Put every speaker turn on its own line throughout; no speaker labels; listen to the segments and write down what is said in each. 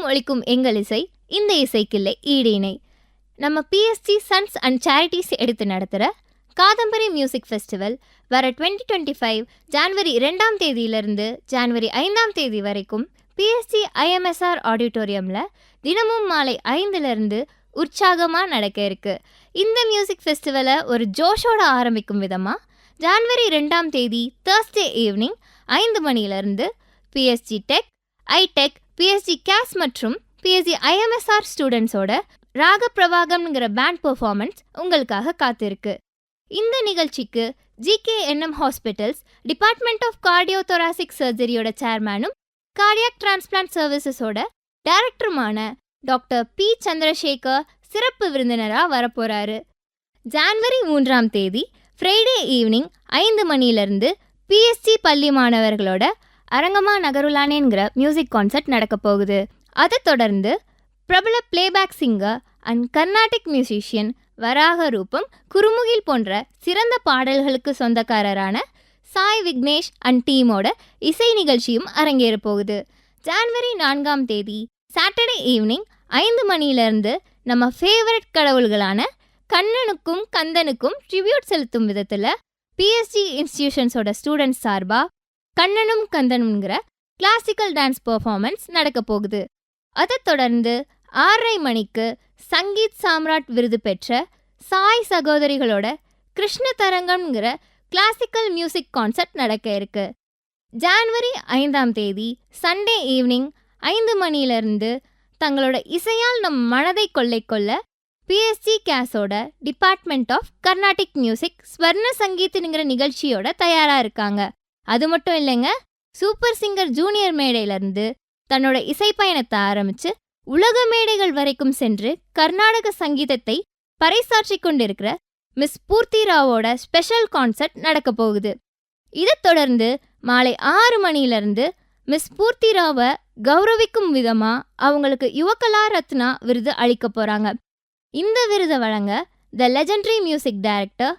ஒலிக்கும் எங்கள் இசை, இந்த இசைக்கில்லை ஈடு இணை. நம்ம பிஎஸ்சி சன்ஸ் அண்ட் சேரிட்டிஸ் எடுத்து நடத்துகிற காதம்பரி மியூசிக் ஃபெஸ்டிவல் வர 2025 ஜான்வரி 2ஆம் தேதியிலிருந்து ஜான்வரி 5ஆம் தேதி வரைக்கும் பிஎஸ்சி ஐஎம்எஸ்ஆர் ஆடிட்டோரியமில் தினமும் மாலை 5லிருந்து உற்சாகமாக நடக்க இருக்கு. இந்த மியூசிக் ஃபெஸ்டிவலை ஒரு ஜோஷோட ஆரம்பிக்கும் விதமாக ஜான்வரி 2ஆம் தேதி தேர்ஸ்டே ஈவினிங் 5 மணியிலிருந்து PSG tech, iTech, PSG CAS மற்றும் பிஎஸ்ஜி ஐஎம்எஸ்ஆர் ஸ்டூடெண்ட்ஸோட ராகப்பிரவாகம்ங்கிற பேண்ட் பெர்ஃபார்மன்ஸ் உங்களுக்காக காத்திருக்கு. இந்த நிகழ்ச்சிக்கு GKNM hospitals department of cardio thoracic சர்ஜரியோட சேர்மேனும் கார்டியாக் டிரான்ஸ்பிளான்ட் சர்வீசஸோட டைரக்டருமான டாக்டர் பி சந்திரசேகர் சிறப்பு விருந்தினராக வரப்போறாரு. ஜான்வரி 3ஆம் தேதி ஃப்ரைடே ஈவினிங் 5 மணியிலிருந்து பிஎஸ்சி பள்ளி மாணவர்களோட அரங்கமா நகருலானேங்கிற மியூசிக் கான்சர்ட் நடக்க போகுது. அதை தொடர்ந்து பிரபல playback singer and Carnatic musician Varaha Roopam, குருமுகில் போன்ற சிறந்த பாடல்களுக்கு சொந்தக்காரரான சாய் விக்னேஷ் அண்ட் டீமோட இசை நிகழ்ச்சியும் அரங்கேற போகுது. ஜான்வரி 4ஆம் தேதி சாட்டர்டே ஈவினிங் 5 மணியிலிருந்து நம்ம ஃபேவரட் கடவுள்களான கண்ணனுக்கும் கந்தனுக்கும் ட்ரிபியூட் செலுத்தும் விதத்தில் பிஎஸ்ஜி இன்ஸ்டிடியூஷன்ஸோட ஸ்டூடெண்ட்ஸ் சார்பாக கண்ணனும் கந்தனுங்கிற கிளாசிக்கல் டான்ஸ் பெர்ஃபார்மன்ஸ் நடக்க போகுது. அதை தொடர்ந்து 6:30 மணிக்கு சங்கீத் சாம்ராட் விருது பெற்ற சாய் சகோதரிகளோட கிருஷ்ண தரங்கம்ங்கிற கிளாசிக்கல் மியூசிக் கான்சர்ட் நடக்க இருக்கு. ஜான்வரி 5ஆம் தேதி சண்டே ஈவினிங் 5 மணியிலிருந்து தங்களோட இசையால் நம் மனதை கொள்ள பிஎஸ்ஜி கேஸோட டிபார்ட்மெண்ட் ஆஃப் கர்நாடிக் மியூசிக் ஸ்வர்ண சங்கீத்ங்கிற நிகழ்ச்சியோட தயாராக இருக்காங்க. அது மட்டும் இல்லைங்க, சூப்பர் சிங்கர் ஜூனியர் மேடையிலிருந்து தன்னோட இசை பயணத்தை ஆரம்பித்து உலக மேடைகள் வரைக்கும் சென்று கர்நாடக சங்கீதத்தை பறைசாற்றி கொண்டிருக்கிற மிஸ் பூர்த்தி ராவோட ஸ்பெஷல் கான்சர்ட் நடக்க போகுது. இதை தொடர்ந்து மாலை 6 மணியிலிருந்து மிஸ் பூர்த்தி ராவை கௌரவிக்கும் விதமாக அவங்களுக்கு யுவகலா ரத்னா விருது அளிக்க போகிறாங்க. இந்த விருதை வழங்க the legendary music director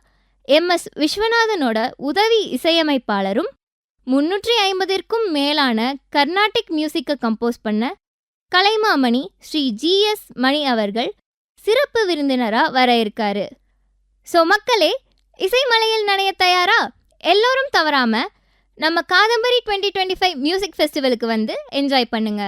MS விஸ்வநாதனோட உதவி இசையமைப்பாளரும் 350ற்கும் மேலான கர்நாடிக் மியூசிக்கை கம்போஸ் பண்ண கலைமாமணி ஸ்ரீ ஜிஎஸ் மணி அவர்கள் சிறப்பு விருந்தினராக வர இருக்காரு. ஸோ மக்களே, இசைமலையில் நனைய தயாரா? எல்லோரும் தவறாம நம்ம காதம்பரி 2025 மியூசிக் ஃபெஸ்டிவலுக்கு வந்து என்ஜாய் பண்ணுங்க.